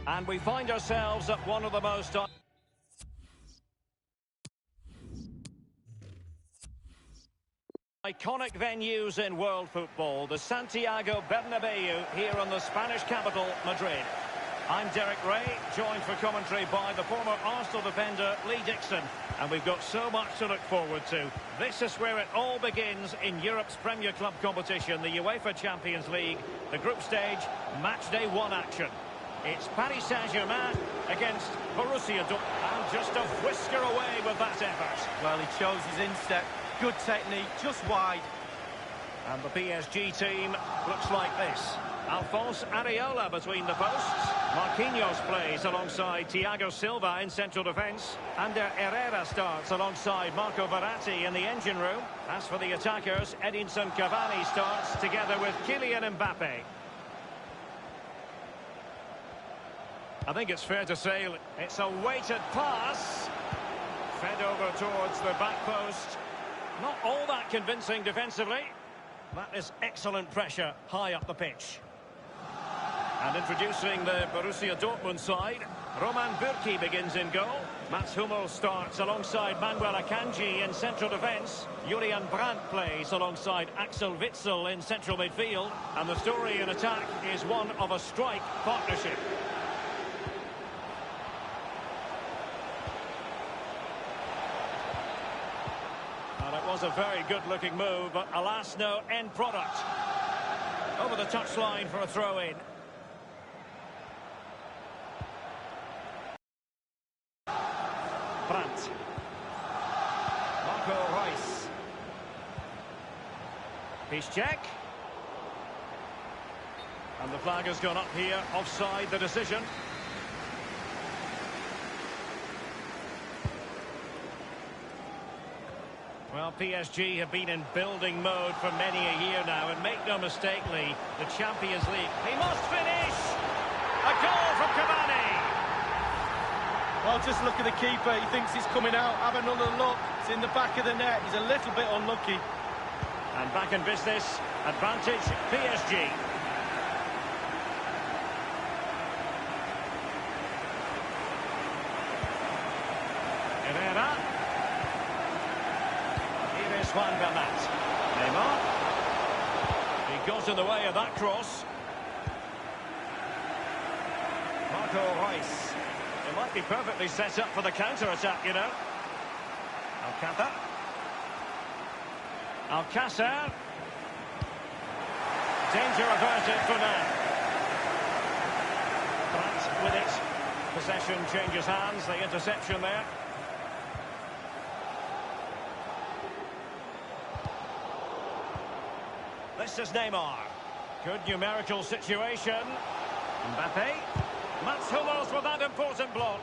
And we find ourselves at one of the most iconic venues in world football, the Santiago Bernabeu, here in the Spanish capital, Madrid. I'm Derek Ray, joined for commentary by the former Arsenal defender Lee Dixon. And we've got so much to look forward to. This is where it all begins in Europe's Premier Club competition, the UEFA Champions League, the group stage, match day 1 action. It's Paris Saint-Germain against Borussia Dortmund. And just a whisker away with that effort. Well, he chose his instep. Good technique, just wide. And the PSG team looks like this. Alphonse Areola between the posts. Marquinhos plays alongside Thiago Silva in central defence. Ander Herrera starts alongside Marco Verratti in the engine room. As for the attackers, Edinson Cavani starts together with Kylian Mbappe. I think it's fair to say it's a weighted pass. Fed over towards the back post. Not all that convincing defensively. That is excellent pressure high up the pitch. And introducing the Borussia Dortmund side, Roman Bürki begins in goal. Mats Hummels starts alongside Manuel Akanji in central defence. Julian Brandt plays alongside Axel Witsel in central midfield. And the story in attack is one of a strike partnership. And it was a very good-looking move, but alas, no end product. Over the touchline for a throw-in. Brandt. Marco Reus. Piszczek. And the flag has gone up here, offside the decision. Well, PSG have been in building mode for many a year now, and make no mistake, Lee, the Champions League. He must finish! A goal from Cavani! Well, just look at the keeper. He thinks he's coming out. Have another look. It's in the back of the net. He's a little bit unlucky. And back in business. Advantage PSG. Herrera. Here is Juan Bernat. Neymar. He goes in the way of that cross. Marco Reus. It might be perfectly set up for the counter-attack, you know. Alcácer. Alcácer. Danger averted for now. Brandt with it. Possession changes hands. The interception there. This is Neymar. Good numerical situation. Mbappe. Mats Hummels with that important block.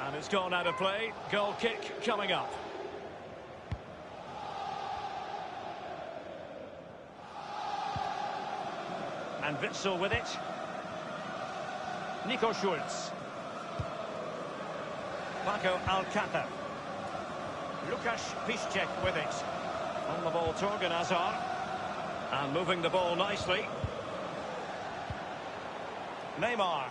And it's gone out of play. Goal kick coming up. And Witsel with it. Nico Schulz. Paco Alcácer. Lukasz Piszczek with it. On the ball, Torgan Hazard. And moving the ball nicely. Neymar.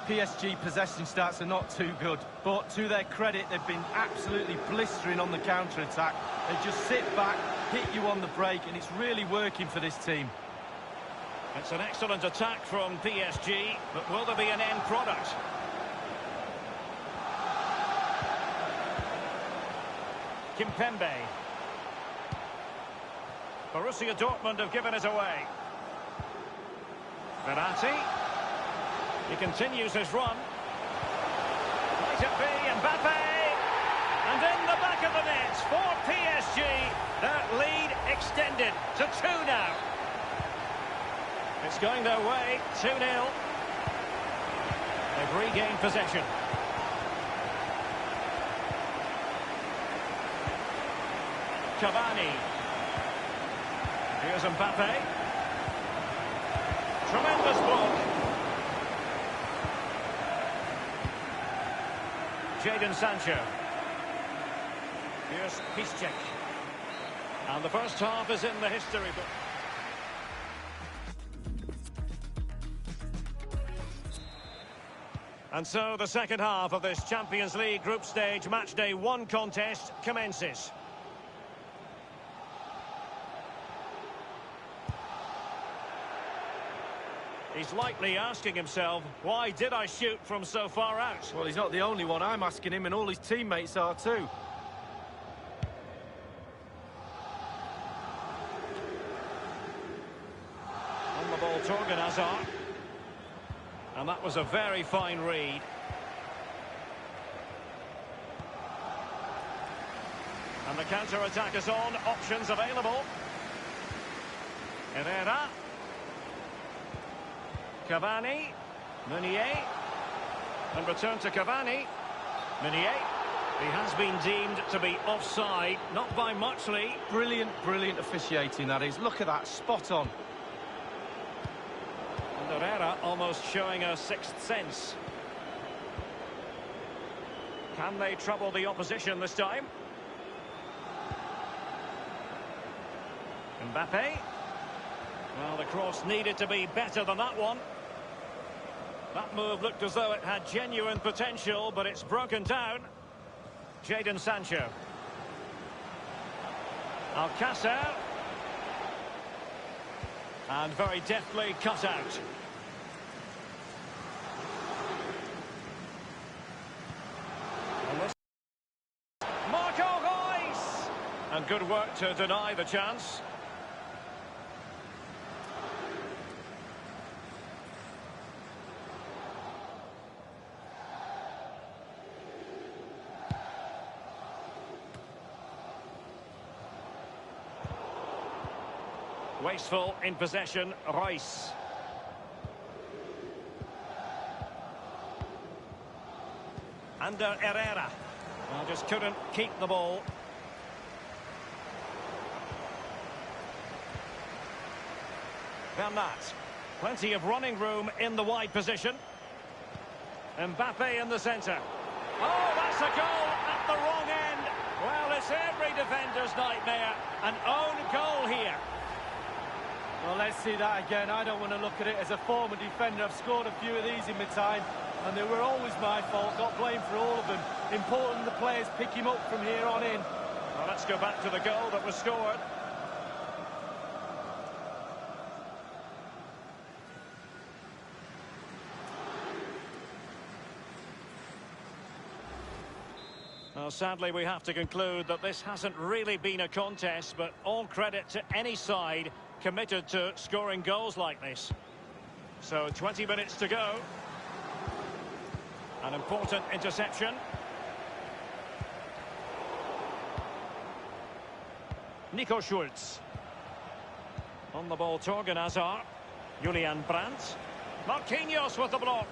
PSG possession stats are not too good, but to their credit, they've been absolutely blistering on the counter-attack. They just sit back, hit you on the break, and it's really working for this team. It's an excellent attack from PSG, but will there be an end product? Kimpembe. Borussia Dortmund have given it away. Verratti. He continues his run. Might it be Mbappe? And in the back of the net for PSG. That lead extended to 2 now. It's going their way, 2-0. They've regained possession. Cavani. Here's Mbappe. Tremendous block. Jadon Sancho. Here's Piszczek. And the first half is in the history book. And so the second half of this Champions League group stage match day 1 contest commences. He's likely asking himself, why did I shoot from so far out? Well, he's not the only one. I'm asking him, and all his teammates are too. On the ball, Torgan Hazard. And that was a very fine read. And the counter-attack is on. Options available. Herrera. Cavani. Meunier. And return to Cavani. Meunier. He has been deemed to be offside. Not by much, Lee. Brilliant, brilliant officiating, that is. Look at that, spot on. And Herrera almost showing a sixth sense. Can they trouble the opposition this time? Mbappe. Well, the cross needed to be better than that one. That move looked as though it had genuine potential, but it's broken down. Jadon Sancho. Alcácer. And very deftly cut out. Marco Reus! And good work to deny the chance. Wasteful in possession, Reus. Under Herrera. Well, just couldn't keep the ball. Bernat. Plenty of running room in the wide position. Mbappe in the centre. Oh, that's a goal at the wrong end. Well, it's every defender's nightmare. An own goal here. Well, let's see that again. I don't want to look at it as a former defender. I've scored a few of these in my time, and they were always my fault. Got blamed for all of them. Important the players pick him up from here on in. Well, let's go back to the goal that was scored. Well, sadly, we have to conclude that this hasn't really been a contest, but all credit to any side committed to scoring goals like this. So 20 minutes to go. An important interception. Nico Schulz. On the ball, Torgan Hazard. Julian Brandt. Marquinhos with the block.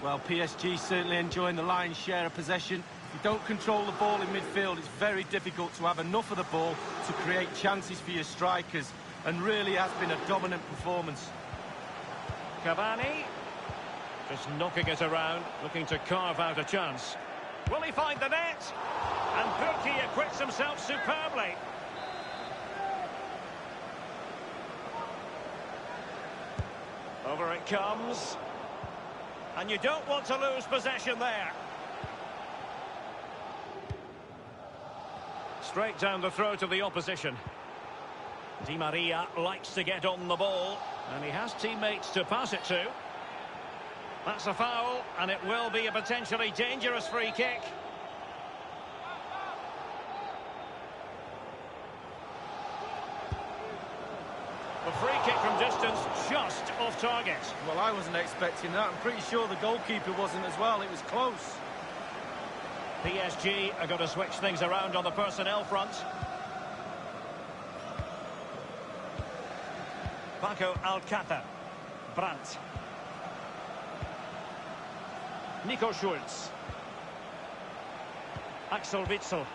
Well, PSG certainly enjoying the lion's share of possession. If you don't control the ball in midfield, it's very difficult to have enough of the ball to create chances for your strikers, and really has been a dominant performance. Cavani. Just knocking it around, looking to carve out a chance. Will he find the net? And Burki acquits himself superbly. Over it comes. And you don't want to lose possession there. Straight down the throat of the opposition. Di Maria likes to get on the ball, and he has teammates to pass it to. That's a foul, and it will be a potentially dangerous free kick. The free kick from distance just off target. Well, I wasn't expecting that. I'm pretty sure the goalkeeper wasn't as well. It was close. PSG are going to switch things around on the personnel front. Paco Alcácer. Brandt. Nico Schulz. Axel Witsel.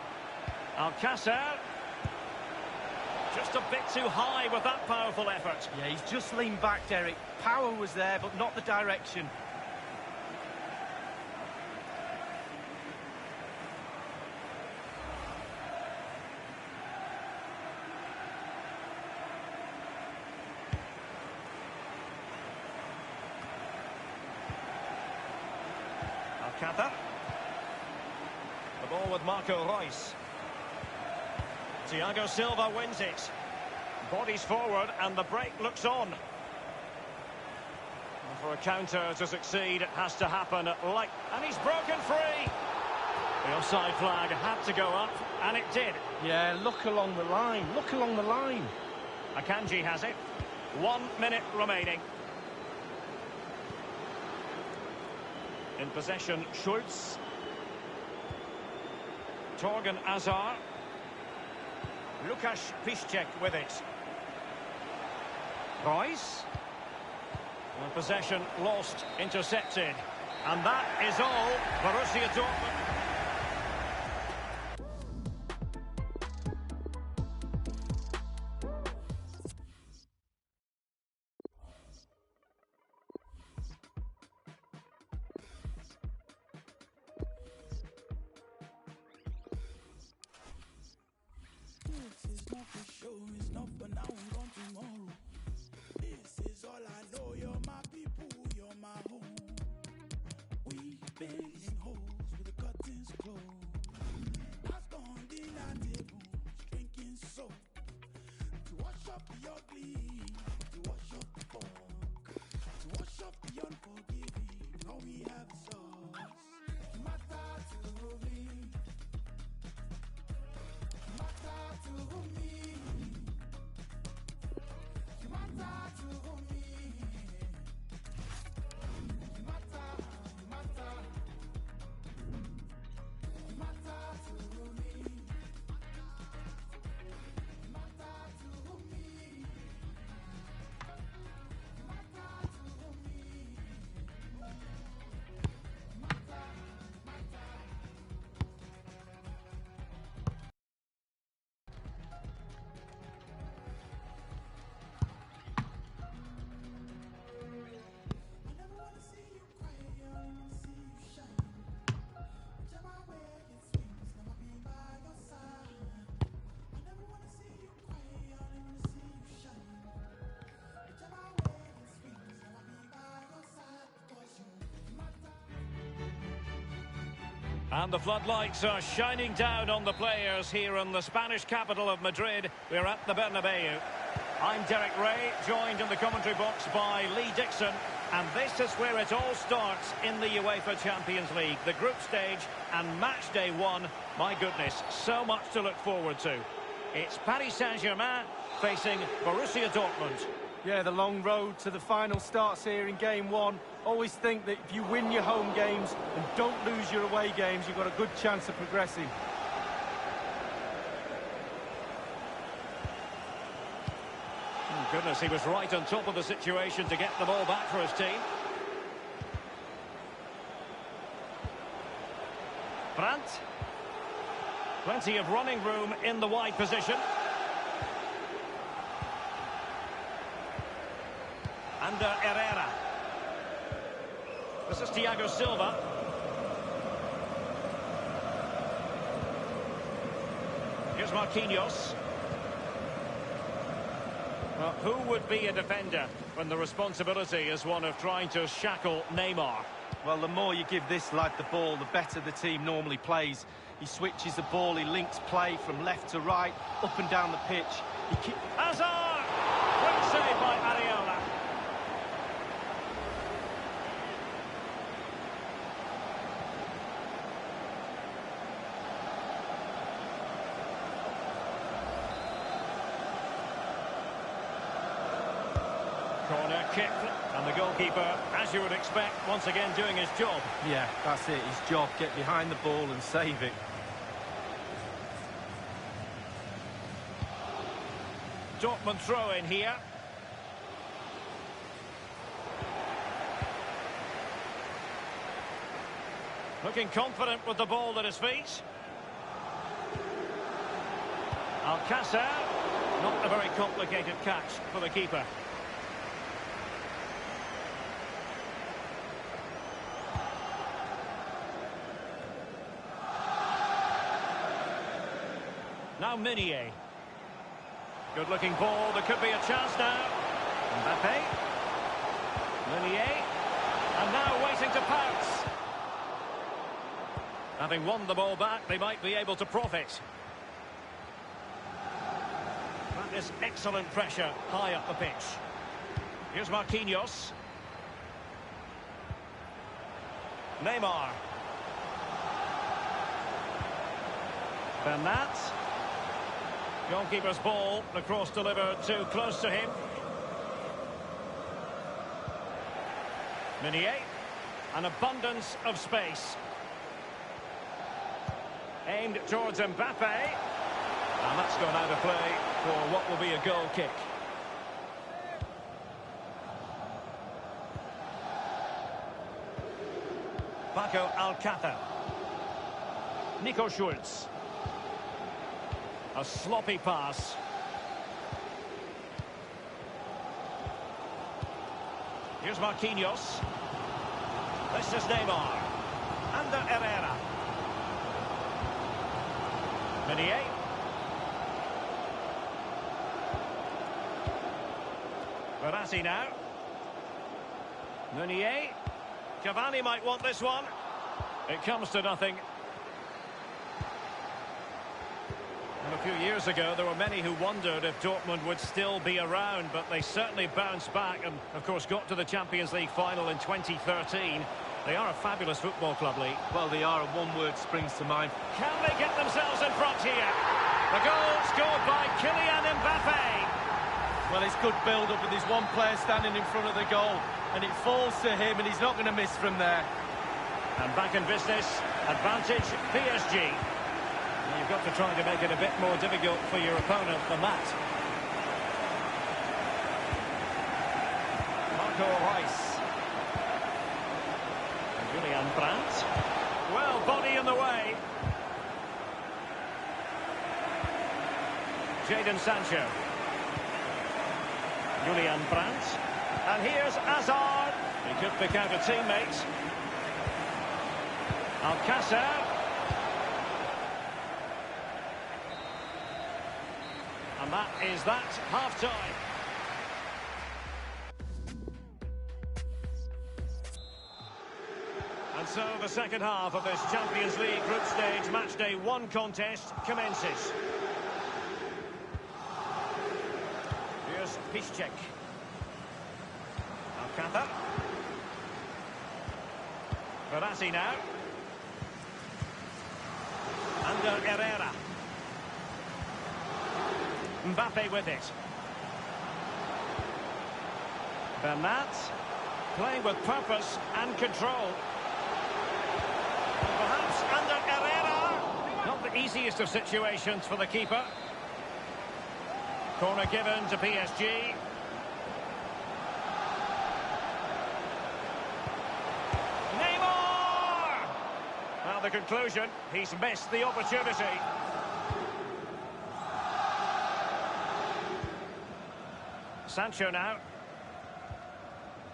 Alcácer. Just a bit too high with that powerful effort. Yeah, he's just leaned back, Derek. Power was there, but not the direction. Cather. The ball with Marco Reus. Thiago Silva wins it. Bodies forward and the break looks on. And for a counter to succeed, it has to happen and he's broken free. The offside flag had to go up, and it did. Yeah, look along the line. Look along the line. Akanji has it. 1 minute remaining. In possession, Schultz. Torgan Azar. Lukasz Piszczek with it. Reus. And possession lost, intercepted. And that is all. Borussia Dortmund. It's not for show, it's not for now and gone tomorrow. This is all I know, you're my people, you're my home. We've been in holes with the curtains closed. I've gone dinner tables, drinking soap. To wash up the ugly, to wash up the fog, to wash up the unforgiving, and all we have is us. You matter to me. To me, you matter to me. You matter, you matter. You matter to me. You matter to me. You matter to me. And the floodlights are shining down on the players here in the Spanish capital of Madrid. We're at the Bernabeu. I'm Derek Ray, joined in the commentary box by Lee Dixon. And this is where it all starts in the UEFA Champions League. The group stage and match day 1. My goodness, so much to look forward to. It's Paris Saint-Germain facing Borussia Dortmund. Yeah, the long road to the final starts here in game 1. Always think that if you win your home games and don't lose your away games, you've got a good chance of progressing. Oh, goodness, he was right on top of the situation to get the ball back for his team. Brandt. Plenty of running room in the wide position. And Herrera. This is Thiago Silva. Here's Marquinhos. Well, who would be a defender when the responsibility is one of trying to shackle Neymar? Well, the more you give this lad the ball, the better the team normally plays. He switches the ball, he links play from left to right, up and down the pitch. Hazard! Great save by Areola. Corner kick, and the goalkeeper, as you would expect, once again doing his job. Yeah, that's it, his job. Get behind the ball and save it. Dortmund throw in here. Looking confident with the ball at his feet. Alcácer, not a very complicated catch for the keeper. Now Meunier. Good looking ball, there could be a chance now. Mbappe. Meunier. And now waiting to pounce. Having won the ball back, they might be able to profit. That is excellent pressure high up the pitch. Here's Marquinhos. Neymar. Bernat. Goalkeeper's ball, the cross delivered too close to him. Meunier. An abundance of space. Aimed towards Mbappe. And that's gone out of play for what will be a goal kick. Paco Alcácer. Nico Schulz. A sloppy pass. Here's Marquinhos. This is Neymar. Ander Herrera. Meunier. Verratti now. Meunier. Cavani might want this one. It comes to nothing. And a few years ago, there were many who wondered if Dortmund would still be around, but they certainly bounced back and, of course, got to the Champions League final in 2013. They are a fabulous football club, Lee. Well, they are, and one word springs to mind. Can they get themselves in front here? The goal scored by Kylian Mbappe. Well, it's good build-up with his one player standing in front of the goal, and it falls to him, and he's not going to miss from there. And back in business, advantage PSG. You've got to try to make it a bit more difficult for your opponent than that. Marco Reus. And Julian Brandt. Well, body in the way. Jadon Sancho. Julian Brandt. And here's Hazard. He could pick out a teammate. Alcácer. And that is that, half-time. And so the second half of this Champions League group stage match day 1 contest commences. Here's Piszczek. Alcácer. Verratti now. Ander Herrera. Mbappe with it. Bernat playing with purpose and control. Perhaps Ander Herrera. Not the easiest of situations for the keeper. Corner given to PSG. Neymar! Well, the conclusion, he's missed the opportunity. Sancho now.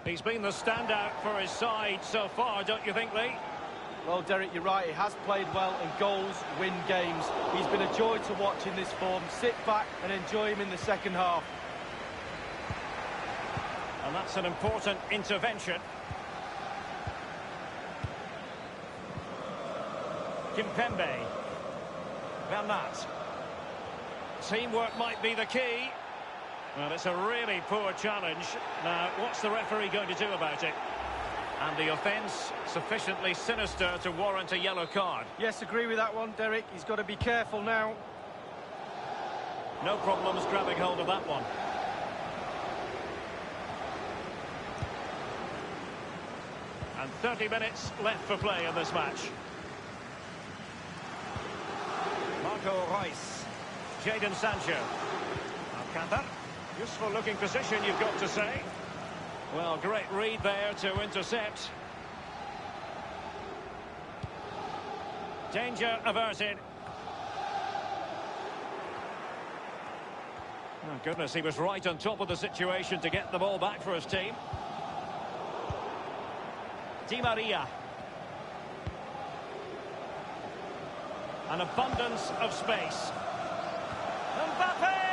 He's been the standout for his side so far, don't you think, Lee? Well, Derek, you're right. He has played well, and goals win games. He's been a joy to watch in this form. Sit back and enjoy him in the second half. And that's an important intervention. Kimpembe. Bernat. Teamwork might be the key. Well, it's a really poor challenge. Now, what's the referee going to do about it? And the offence sufficiently sinister to warrant a yellow card. Yes, agree with that one, Derek. He's got to be careful now. No problems grabbing hold of that one. And 30 minutes left for play in this match. Marco Reus. Jadon Sancho. Alcácer. Useful looking position, you've got to say. Well, great read there to intercept. Danger averted. Oh, goodness, he was right on top of the situation to get the ball back for his team. Di Maria. An abundance of space. Mbappe!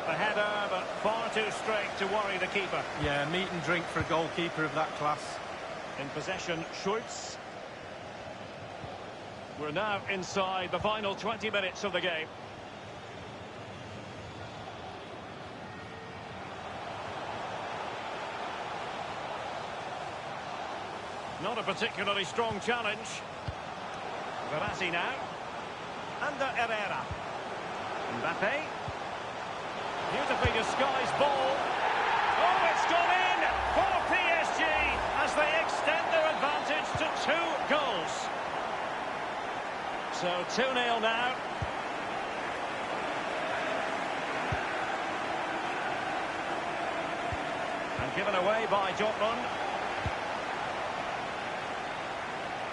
The header, but far too straight to worry the keeper. Yeah, meat and drink for a goalkeeper of that class. In possession, Schulz. We're now inside the final 20 minutes of the game. Not a particularly strong challenge. Verratti now. Under Herrera. Mbappe. Beautifully disguised ball. Oh, it's gone in for PSG as they extend their advantage to 2 goals. So 2-0 now. And given away by Dortmund.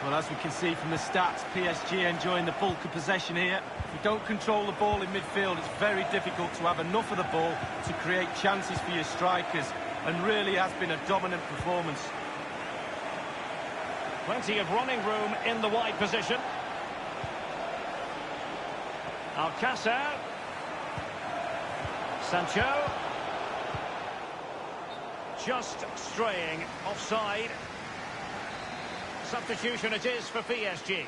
Well, as we can see from the stats, PSG enjoying the bulk of possession here. If you don't control the ball in midfield, it's very difficult to have enough of the ball to create chances for your strikers, and really has been a dominant performance. Plenty of running room in the wide position. Alcácer. Sancho. Just straying offside. Substitution it is for PSG.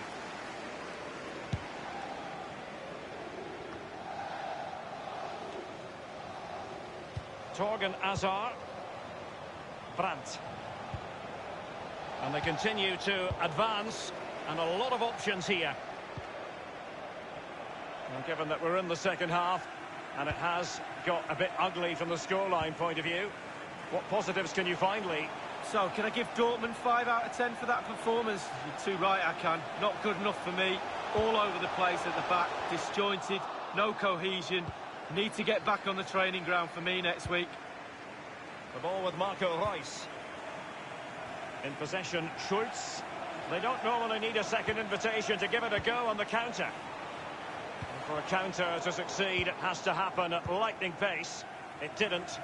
Torgan Hazard. Brandt. And they continue to advance, and a lot of options here. Well, given that we're in the second half, and it has got a bit ugly from the scoreline point of view, what positives can you find, Lee? So, can I give Dortmund 5 out of 10 for that performance? You're too right, I can. Not good enough for me. All over the place at the back, disjointed, no cohesion. Need to get back on the training ground for me next week. The ball with Marco Reus. In possession, Schultz. They don't normally need a second invitation to give it a go on the counter. And for a counter to succeed, it has to happen at lightning pace. It didn't.